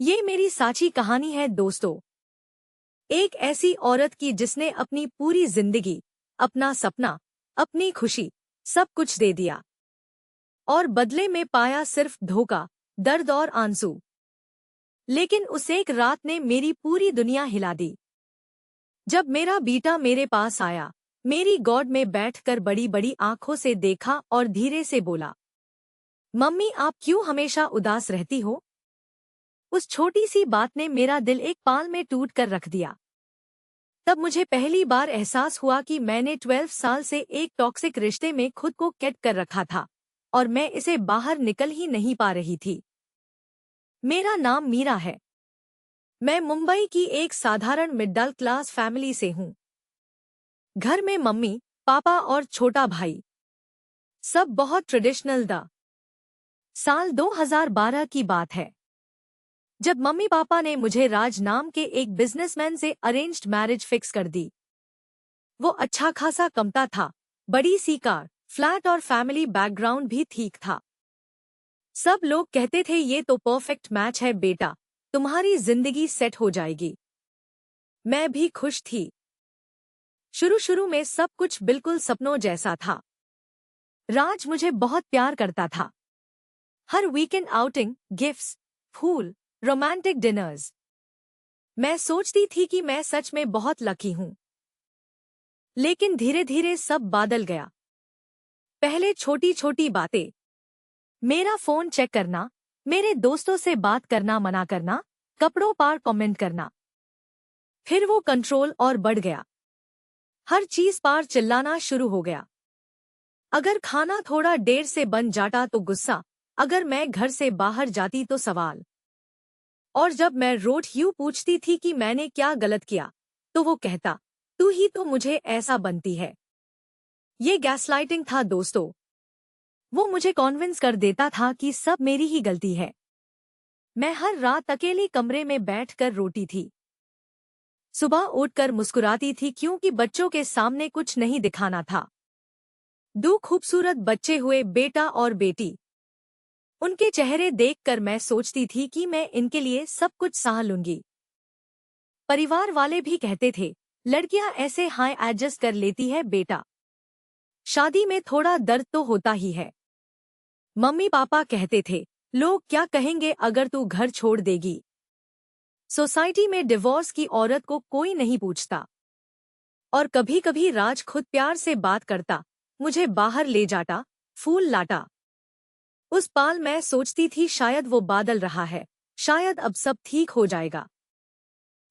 ये मेरी साची कहानी है दोस्तों। एक ऐसी औरत की जिसने अपनी पूरी जिंदगी, अपना सपना, अपनी खुशी, सब कुछ दे दिया और बदले में पाया सिर्फ धोखा, दर्द और आंसू। लेकिन उस एक रात ने मेरी पूरी दुनिया हिला दी। जब मेरा बेटा मेरे पास आया, मेरी गोद में बैठकर बड़ी बड़ी आंखों से देखा और धीरे से बोला, मम्मी आप क्यों हमेशा उदास रहती हो? उस छोटी सी बात ने मेरा दिल एक पाल में टूट कर रख दिया। तब मुझे पहली बार एहसास हुआ कि मैंने 12 साल से एक टॉक्सिक रिश्ते में खुद को कैद कर रखा था और मैं इसे बाहर निकल ही नहीं पा रही थी। मेरा नाम मीरा है। मैं मुंबई की एक साधारण मिडिल क्लास फैमिली से हूँ। घर में मम्मी, पापा और छोटा भाई, सब बहुत ट्रेडिशनल था। साल 2012 की बात है, जब मम्मी पापा ने मुझे राज नाम के एक बिजनेसमैन से अरेंज्ड मैरिज फिक्स कर दी। वो अच्छा खासा कमता था, बड़ी सी कार, फ्लैट और फैमिली बैकग्राउंड भी ठीक था। सब लोग कहते थे ये तो परफेक्ट मैच है बेटा, तुम्हारी जिंदगी सेट हो जाएगी। मैं भी खुश थी। शुरू शुरू में सब कुछ बिल्कुल सपनों जैसा था। राज मुझे बहुत प्यार करता था। हर वीकेंड आउटिंग, गिफ्ट्स, फूल, रोमांटिक डिनर्स। मैं सोचती थी कि मैं सच में बहुत लकी हूं। लेकिन धीरे धीरे सब बदल गया। पहले छोटी छोटी बातें, मेरा फोन चेक करना, मेरे दोस्तों से बात करना मना करना, कपड़ों पर कमेंट करना। फिर वो कंट्रोल और बढ़ गया। हर चीज पर चिल्लाना शुरू हो गया। अगर खाना थोड़ा देर से बन जाता तो गुस्सा, अगर मैं घर से बाहर जाती तो सवाल। और जब मैं रोज यूं पूछती थी कि मैंने क्या गलत किया, तो वो कहता, तू ही तो मुझे ऐसा बनती है। ये गैसलाइटिंग था दोस्तों। वो मुझे कॉन्विंस कर देता था कि सब मेरी ही गलती है। मैं हर रात अकेली कमरे में बैठकर रोती थी। सुबह उठकर मुस्कुराती थी क्योंकि बच्चों के सामने कुछ नहीं दिखाना था। दो खूबसूरत बच्चे हुए, बेटा और बेटी। उनके चेहरे देखकर मैं सोचती थी कि मैं इनके लिए सब कुछ सह लूंगी। परिवार वाले भी कहते थे, लड़कियां ऐसे हाय एडजस्ट कर लेती है बेटा, शादी में थोड़ा दर्द तो होता ही है। मम्मी पापा कहते थे, लोग क्या कहेंगे अगर तू घर छोड़ देगी। सोसाइटी में डिवोर्स की औरत को कोई नहीं पूछता। और कभी कभी राज खुद प्यार से बात करता, मुझे बाहर ले जाता, फूल लाता। उस पाल मैं सोचती थी शायद वो बादल रहा है, शायद अब सब ठीक हो जाएगा।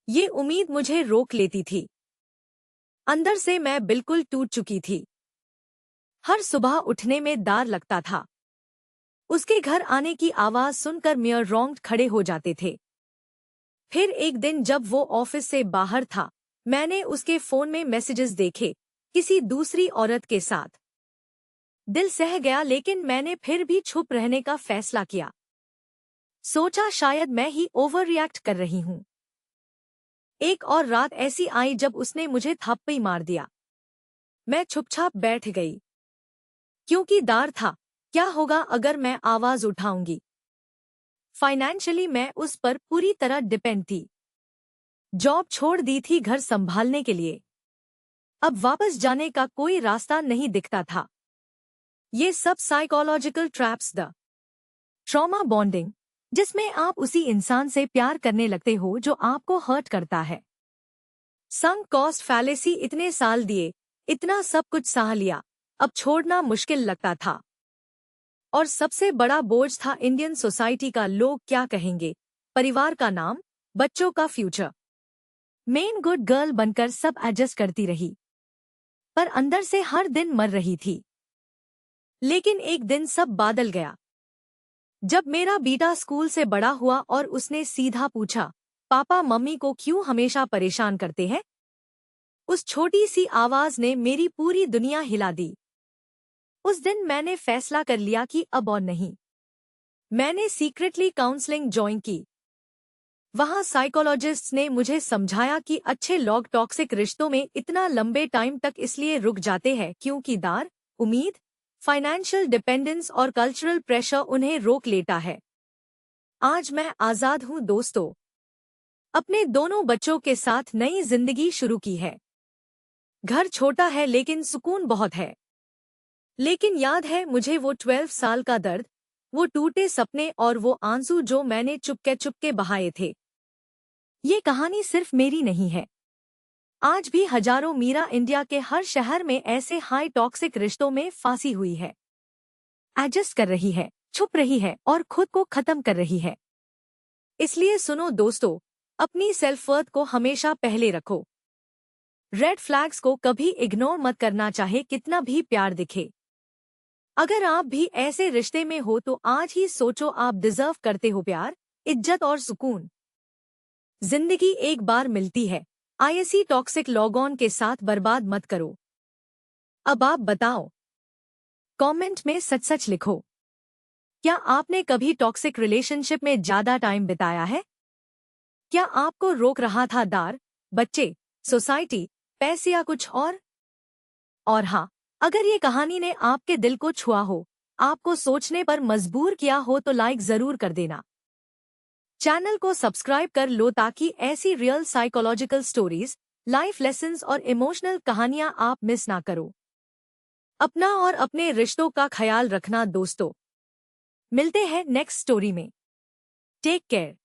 ये उम्मीद मुझे रोक लेती थी। अंदर से मैं बिल्कुल टूट चुकी थी। हर सुबह उठने में डर लगता था। उसके घर आने की आवाज सुनकर मेयर रोंगट खड़े हो जाते थे। फिर एक दिन जब वो ऑफिस से बाहर था, मैंने उसके फोन में मैसेजेस देखे, किसी दूसरी औरत के साथ। दिल सह गया लेकिन मैंने फिर भी चुप रहने का फैसला किया। सोचा शायद मैं ही ओवर रिएक्ट कर रही हूं। एक और रात ऐसी आई जब उसने मुझे थप्पड़ मार दिया। मैं चुपचाप बैठ गई, क्योंकि डर था, क्या होगा अगर मैं आवाज उठाऊंगी। फाइनेंशियली मैं उस पर पूरी तरह डिपेंड थी। जॉब छोड़ दी थी घर संभालने के लिए। अब वापस जाने का कोई रास्ता नहीं दिखता था। ये सब psychological traps the trauma bonding, जिसमें आप उसी इंसान से प्यार करने लगते हो जो आपको हर्ट करता है। संक कॉस्ट फैलेसी, इतने साल दिए, इतना सब कुछ सह लिया, अब छोड़ना मुश्किल लगता था। और सबसे बड़ा बोझ था इंडियन सोसाइटी का, लोग क्या कहेंगे, परिवार का नाम, बच्चों का फ्यूचर। मेन गुड गर्ल बनकर सब एडजस्ट करती रही, पर अंदर से हर दिन मर रही थी। लेकिन एक दिन सब बदल गया। जब मेरा बेटा स्कूल से बड़ा हुआ और उसने सीधा पूछा, पापा मम्मी को क्यों हमेशा परेशान करते हैं? उस छोटी सी आवाज ने मेरी पूरी दुनिया हिला दी। उस दिन मैंने फैसला कर लिया कि अब और नहीं। मैंने सीक्रेटली काउंसलिंग ज्वाइन की। वहां साइकोलॉजिस्ट्स ने मुझे समझाया कि अच्छे लोग टॉक्सिक रिश्तों में इतना लंबे टाइम तक इसलिए रुक जाते हैं क्योंकि डर, उम्मीद, फाइनेंशियल डिपेंडेंस और कल्चरल प्रेशर उन्हें रोक लेता है। आज मैं आजाद हूँ दोस्तों। अपने दोनों बच्चों के साथ नई जिंदगी शुरू की है। घर छोटा है लेकिन सुकून बहुत है। लेकिन याद है मुझे वो 12 साल का दर्द, वो टूटे सपने और वो आंसू जो मैंने चुपके चुपके बहाए थे। ये कहानी सिर्फ मेरी नहीं है। आज भी हजारों मीरा इंडिया के हर शहर में ऐसे हाई टॉक्सिक रिश्तों में फांसी हुई है, एडजस्ट कर रही है, छुप रही है और खुद को खत्म कर रही है। इसलिए सुनो दोस्तों, अपनी सेल्फ वर्थ को हमेशा पहले रखो। रेड फ्लैग्स को कभी इग्नोर मत करना, चाहे कितना भी प्यार दिखे। अगर आप भी ऐसे रिश्ते में हो तो आज ही सोचो, आप डिजर्व करते हो प्यार, इज्जत और सुकून। जिंदगी एक बार मिलती है, आईएसी टॉक्सिक लॉग ऑन के साथ बर्बाद मत करो। अब आप बताओ, कमेंट में सच सच लिखो। क्या आपने कभी टॉक्सिक रिलेशनशिप में ज्यादा टाइम बिताया है? क्या आपको रोक रहा था डर, बच्चे, सोसाइटी, पैसे या कुछ और हाँ, अगर ये कहानी ने आपके दिल को छुआ हो, आपको सोचने पर मजबूर किया हो तो लाइक जरूर कर देना। चैनल को सब्सक्राइब कर लो ताकि ऐसी real psychological stories, life lessons और इमोशनल कहानियां आप मिस ना करो। अपना और अपने रिश्तों का ख्याल रखना दोस्तों। मिलते हैं नेक्स्ट स्टोरी में। Take care.